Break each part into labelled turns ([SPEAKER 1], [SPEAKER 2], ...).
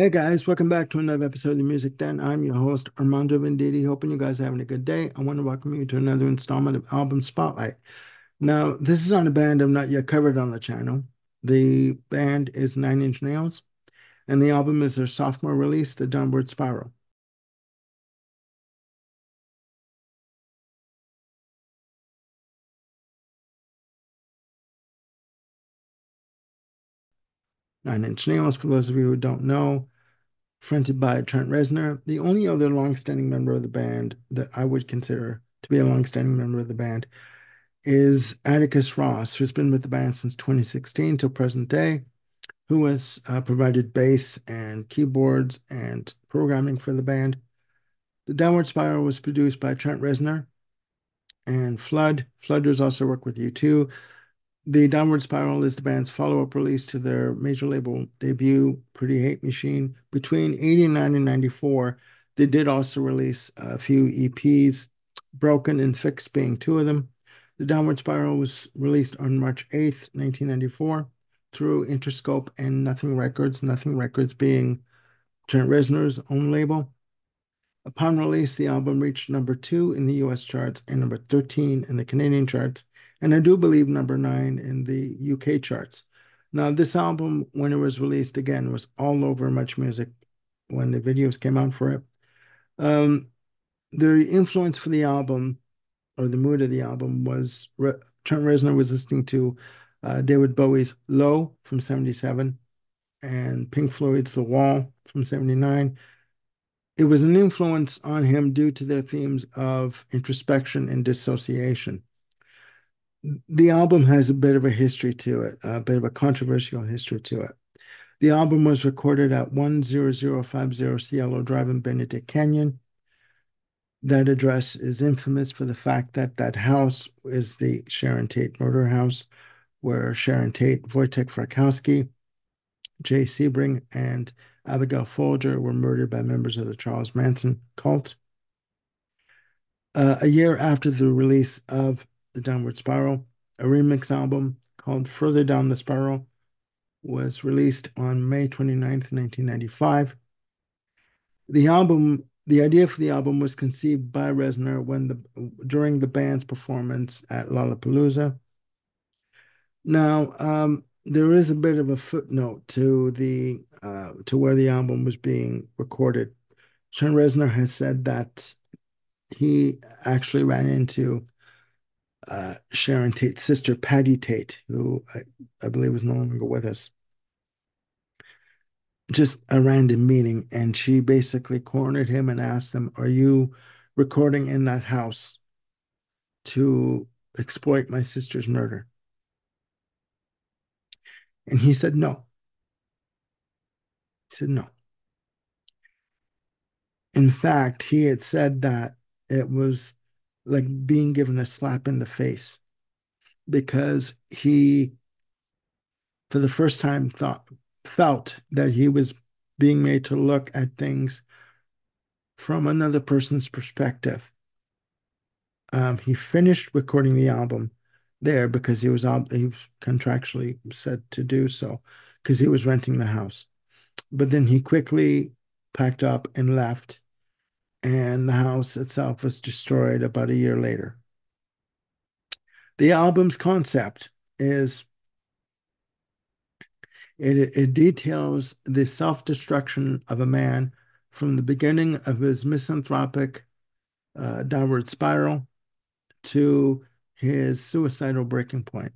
[SPEAKER 1] Hey guys, welcome back to another episode of the Music Den. I'm your host, Armando Venditti. Hoping you guys are having a good day. I want to welcome you to another installment of Album Spotlight. Now, this is on a band I've not yet covered on the channel. The band is Nine Inch Nails, and the album is their sophomore release, The Downward Spiral. Nine Inch Nails, for those of you who don't know, fronted by Trent Reznor, the only other longstanding member of the band that I would consider to be a longstanding member of the band is Atticus Ross, who's been with the band since 2016 till present day, who has provided bass and keyboards and programming for the band. The Downward Spiral was produced by Trent Reznor and Flood. Flood does also work with U2. The Downward Spiral is the band's follow-up release to their major label debut, Pretty Hate Machine. Between 89 and 94, they did also release a few EPs, Broken and Fixed being two of them. The Downward Spiral was released on March 8th, 1994, through Interscope and Nothing Records, Nothing Records being Trent Reznor's own label. Upon release, the album reached number 2 in the US charts and number 13 in the Canadian charts, and I do believe number 9 in the UK charts. Now, this album, when it was released again, was all over Much Music when the videos came out for it. Um, the influence for the album, or the mood of the album, was Trent Reznor was listening to David Bowie's Low from 77 and Pink Floyd's The Wall from 79. It was an influence on him due to their themes of introspection and dissociation. The album has a bit of a history to it, a bit of a controversial history to it. The album was recorded at 10050 Cielo Drive in Benedict Canyon. That address is infamous for the fact that that house is the Sharon Tate murder house, where Sharon Tate, Wojtek Frykowski, Jay Sebring, and Abigail Folger were murdered by members of the Charles Manson cult. A year after the release of The Downward Spiral, a remix album called Further Down the Spiral was released on May 29th, 1995. The idea for the album was conceived by Reznor during the band's performance at Lollapalooza. Now, there is a bit of a footnote to the to where the album was being recorded. Trent Reznor has said that he actually ran into Sharon Tate's sister, Patty Tate, who I believe is no longer with us, just a random meeting. And she basically cornered him and asked him, "Are you recording in that house to exploit my sister's murder?" And he said, "No." He said, "No." In fact, he had said that it was like being given a slap in the face because he, for the first time, felt that he was being made to look at things from another person's perspective. He finished recording the album there because he was contractually said to do so because he was renting the house. But then he quickly packed up and left, and the house itself was destroyed about a year later. The album's concept is it details the self-destruction of a man from the beginning of his misanthropic downward spiral to his suicidal breaking point.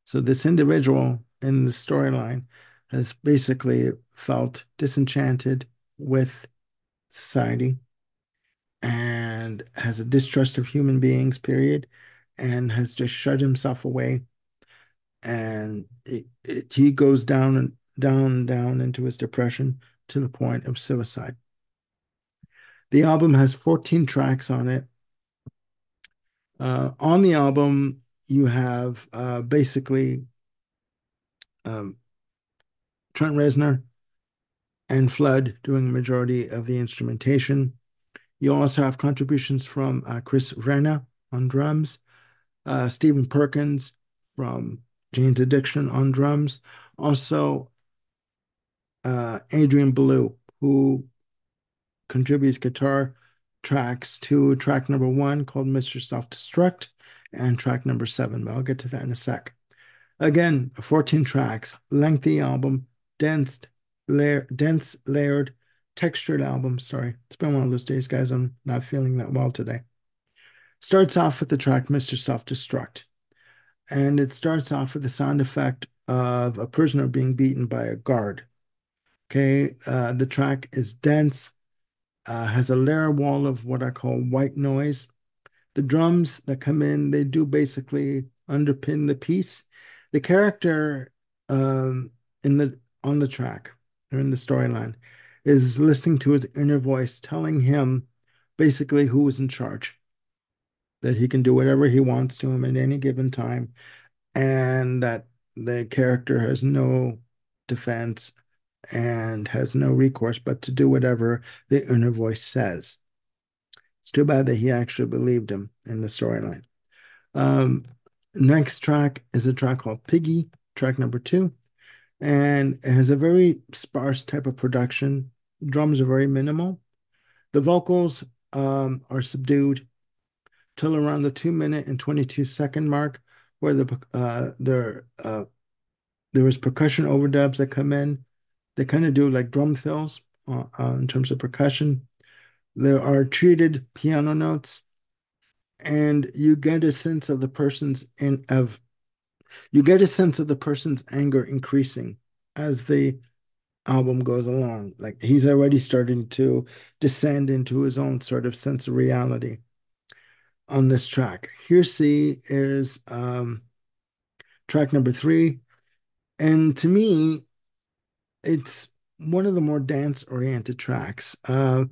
[SPEAKER 1] So this individual in the storyline has basically felt disenchanted with society and has a distrust of human beings, period, and has just shut himself away. And he goes down and down into his depression to the point of suicide. The album has 14 tracks on it. On the album, you have basically um, Trent Reznor and Flood doing the majority of the instrumentation. You also have contributions from Chris Vrenna on drums, Stephen Perkins from Jane's Addiction on drums, also Adrian Belew who contributes guitar tracks to track number one called Mr. Self-Destruct and track number seven, but I'll get to that in a sec. Again, 14 tracks, lengthy album, dense, layered, textured album. Sorry, it's been one of those days, guys. I'm not feeling that well today. Starts off with the track Mr. Self-Destruct, and it starts off with the sound effect of a prisoner being beaten by a guard. Okay, the track is dense, has a layer wall of what I call white noise. The drums that come in, they do basically underpin the piece. The character in the on the track or in the storyline is listening to his inner voice telling him basically who is in charge, that he can do whatever he wants to him at any given time, and that the character has no defense and has no recourse but to do whatever the inner voice says. It's too bad that he actually believed him in the storyline. Um, Next track is a track called Piggy, track number two, and it has a very sparse type of production. Drums are very minimal. The vocals are subdued till around the 2 minute and 22-second mark, where there was percussion overdubs that come in. They kind of do like drum fills in terms of percussion. There are treated piano notes, and you get a sense of the person's in of you get a sense of the person's anger increasing as the album goes along. Like he's already starting to descend into his own sort of sense of reality on this track. Here, C is track number three. And to me, it's one of the more dance-oriented tracks. In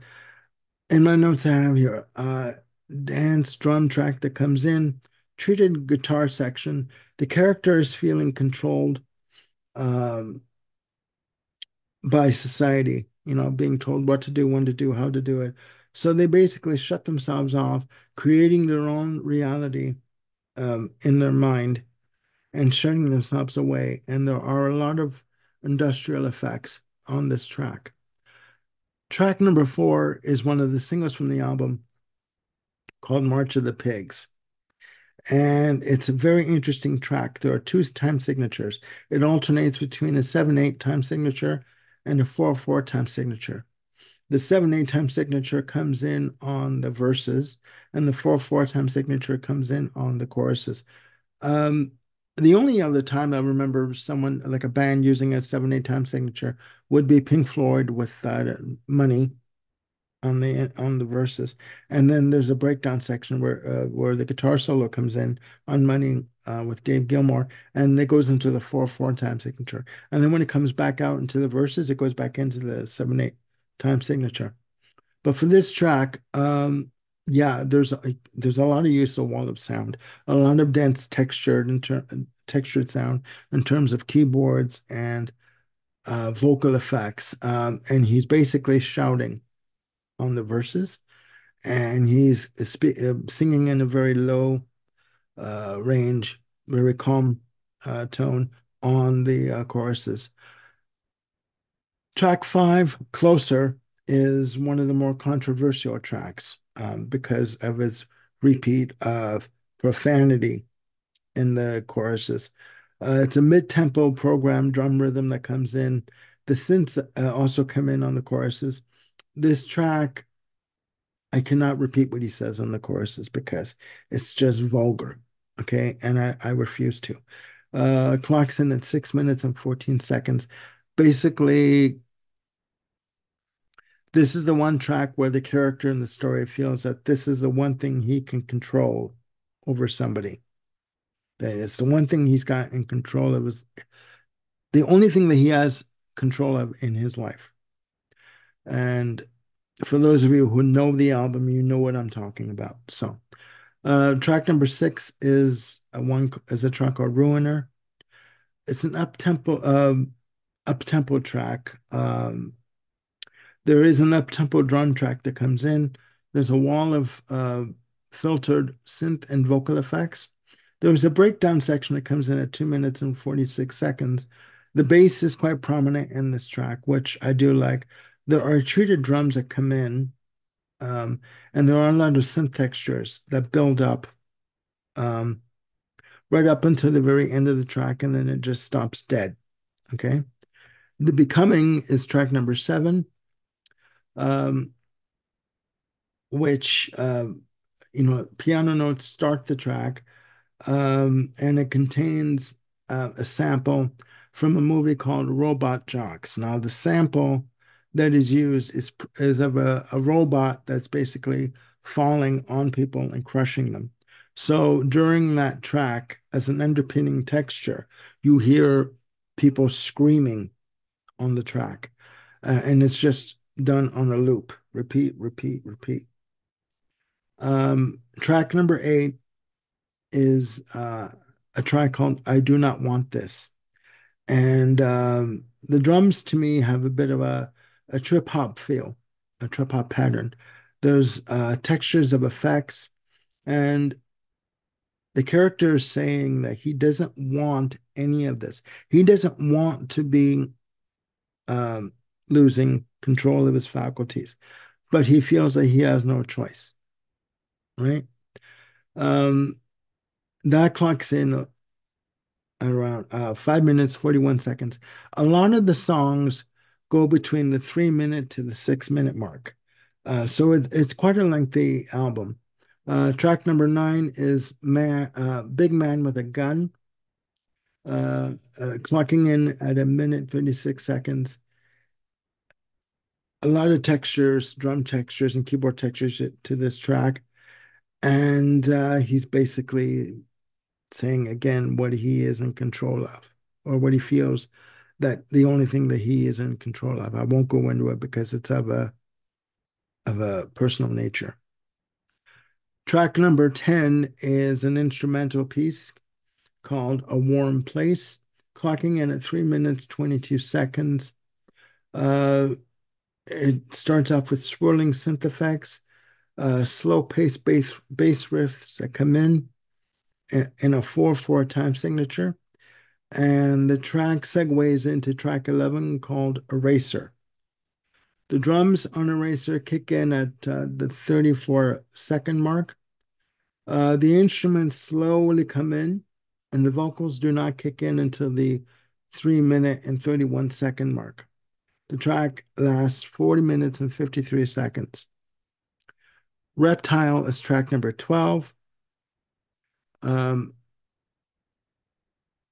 [SPEAKER 1] my notes I have here, dance drum track that comes in, treated guitar section. The character is feeling controlled um, by society, being told what to do, when to do, how to do it. So they basically shut themselves off, creating their own reality in their mind and shutting themselves away. And there are a lot of industrial effects on this track. Track number four is one of the singles from the album called March of the Pigs. And it's a very interesting track. There are two time signatures. It alternates between a 7/8 time signature and a 4/4 time signature. The 7/8 time signature comes in on the verses, and the 4/4 time signature comes in on the choruses. Um, the only other time I remember someone like a band using a 7/8 time signature would be Pink Floyd with Money on the verses, and then there's a breakdown section where the guitar solo comes in on Money with Dave Gilmour, and it goes into the 4/4 time signature, and then when it comes back out into the verses, it goes back into the 7/8 time signature. But for this track, yeah, there's a lot of use of wall of sound, a lot of dense textured sound in terms of keyboards and vocal effects, and he's basically shouting on the verses, and he's singing in a very low range, very calm tone on the choruses. Track five, Closer, is one of the more controversial tracks because of its repeat of profanity in the choruses. It's a mid-tempo program drum rhythm that comes in. The synths also come in on the choruses. This track, I cannot repeat what he says on the choruses because it's just vulgar. Okay. And I refuse to. Clocks in at 6 minutes and 14 seconds. Basically, this is the one track where the character in the story feels that this is the one thing he can control over somebody. That it's the one thing he's got in control of, is the only thing that he has control of in his life. And for those of you who know the album, you know what I'm talking about. So, track number six is a track called Ruiner. It's an up tempo track. There is an up-tempo drum track that comes in. There's a wall of filtered synth and vocal effects. There's a breakdown section that comes in at 2 minutes and 46 seconds. The bass is quite prominent in this track, which I do like. there are treated drums that come in, um, and there are a lot of synth textures that build up um, right up until the very end of the track, and then it just stops dead. Okay. The Becoming is track number 7, um, which piano notes start the track, and it contains a sample from a movie called Robot Jocks. Now, the sample that is used is of a robot that's basically falling on people and crushing them. So during that track, as an underpinning texture, you hear people screaming on the track, and it's just done on a loop, repeat, repeat, repeat. Track number 8 is a track called I Do Not Want This. And the drums to me have a bit of a trip hop feel, a trip hop pattern. There's textures of effects, and the character is saying that he doesn't want any of this. He doesn't want to be um, losing control of his faculties, but he feels that he has no choice, right? Um, that clocks in around 5 minutes, 41 seconds. A lot of the songs go between the 3 minute to the 6 minute mark. So it's quite a lengthy album. Track number 9 is Big Man with a Gun, clocking in at 1 minute, 36 seconds. A lot of textures, drum textures, and keyboard textures to this track. And he's basically saying again what he is in control of, or what he feels that the only thing that he is in control of. I won't go into it because it's of a personal nature. Track number 10 is an instrumental piece called A Warm Place, clocking in at 3 minutes, 22 seconds. Uh, it starts off with swirling synth effects, slow paced bass riffs that come in a 4/4 time signature. And the track segues into track 11 called Eraser. The drums on Eraser kick in at the 34-second mark. The instruments slowly come in, and the vocals do not kick in until the 3 minute and 31-second mark. The track lasts 40 minutes and 53 seconds. Reptile is track number 12. Um,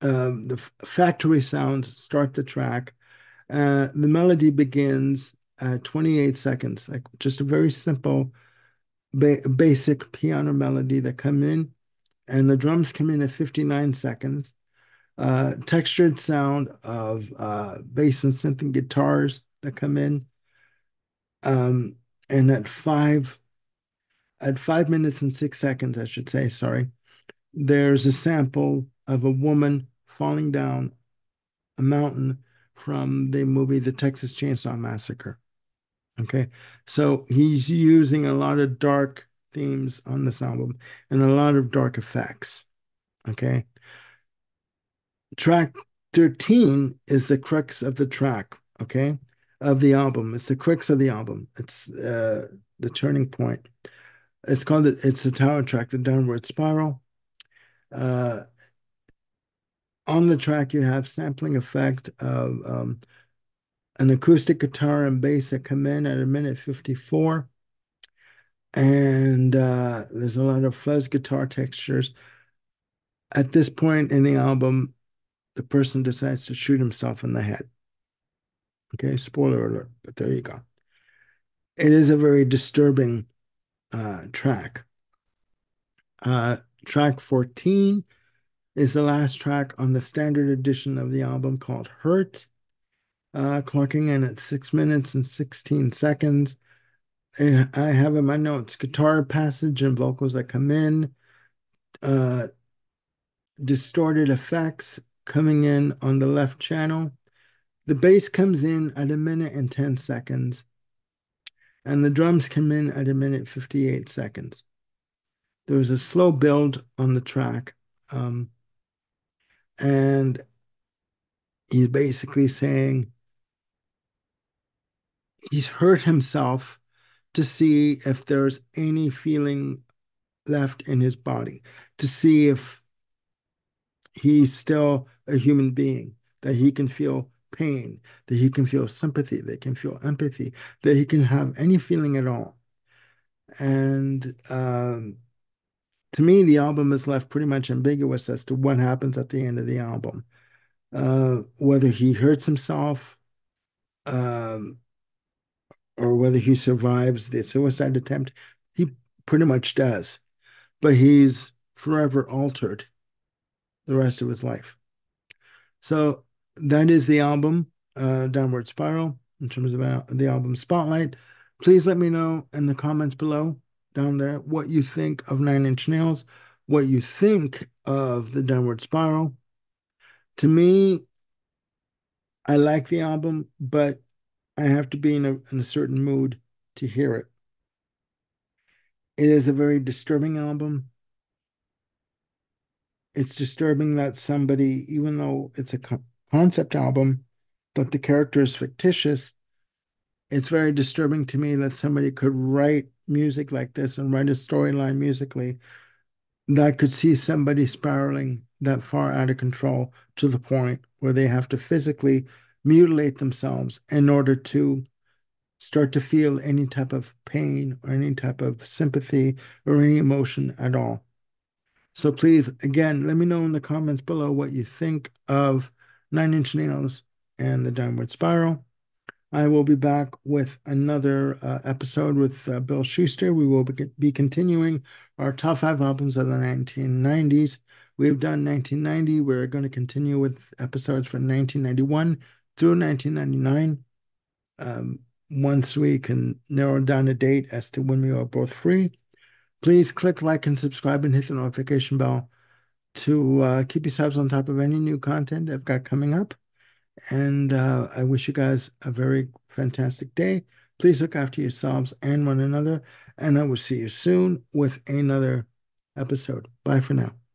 [SPEAKER 1] the factory sounds start the track. The melody begins at 28 seconds, like just a very simple, basic piano melody that come in, and the drums come in at 59 seconds. Textured sound of bass and synth and guitars that come in, um, and at 5 minutes and 6 seconds, I should say, sorry, there's a sample of a woman falling down a mountain from the movie The Texas Chainsaw Massacre. Okay. So he's using a lot of dark themes on this album and a lot of dark effects. Okay. Track 13 is the crux of the track. Okay. Of the album. It's the crux of the album. It's the turning point. It's the tower track, the downward spiral. Uh, on the track, you have sampling effect of an acoustic guitar and bass that come in at 1 minute 54. And there's a lot of fuzz guitar textures. At this point in the album, the person decides to shoot himself in the head. Okay, spoiler alert, but there you go. It is a very disturbing track. Track 14 is the last track on the standard edition of the album called Hurt, clocking in at 6 minutes and 16 seconds. And I have in my notes guitar passage and vocals that come in, uh, distorted effects coming in on the left channel. The bass comes in at 1 minute and 10 seconds, and the drums come in at 1 minute 58 seconds. There was a slow build on the track, and he's basically saying he's hurt himself to see if there's any feeling left in his body, to see if he's still a human being, that he can feel pain, that he can feel sympathy, that he can feel empathy, that he can have any feeling at all. And to me, the album is left pretty much ambiguous as to what happens at the end of the album. Whether he hurts himself, um, or whether he survives the suicide attempt, he pretty much does. But he's forever altered the rest of his life. So that is the album, Downward Spiral, in terms of the album Spotlight. Please let me know in the comments below down there what you think of Nine Inch Nails, what you think of the Downward Spiral. To me, I like the album, but I have to be in a certain mood to hear it. It is a very disturbing album. It's disturbing that somebody, even though it's a concept album, but the character is fictitious, it's very disturbing to me that somebody could write music like this and write a storyline musically that could see somebody spiraling that far out of control to the point where they have to physically mutilate themselves in order to start to feel any type of pain or any type of sympathy or any emotion at all. So please, again, let me know in the comments below what you think of Nine Inch Nails and the Downward Spiral. I will be back with another episode with Bill Schuster. We will be continuing our top five albums of the 1990s. We've done 1990. We're going to continue with episodes from 1991 through 1999. Once we can narrow down a date as to when we are both free, please click like and subscribe and hit the notification bell to keep yourselves on top of any new content I've got coming up. And I wish you guys a very fantastic day. Please look after yourselves and one another. And I will see you soon with another episode. Bye for now.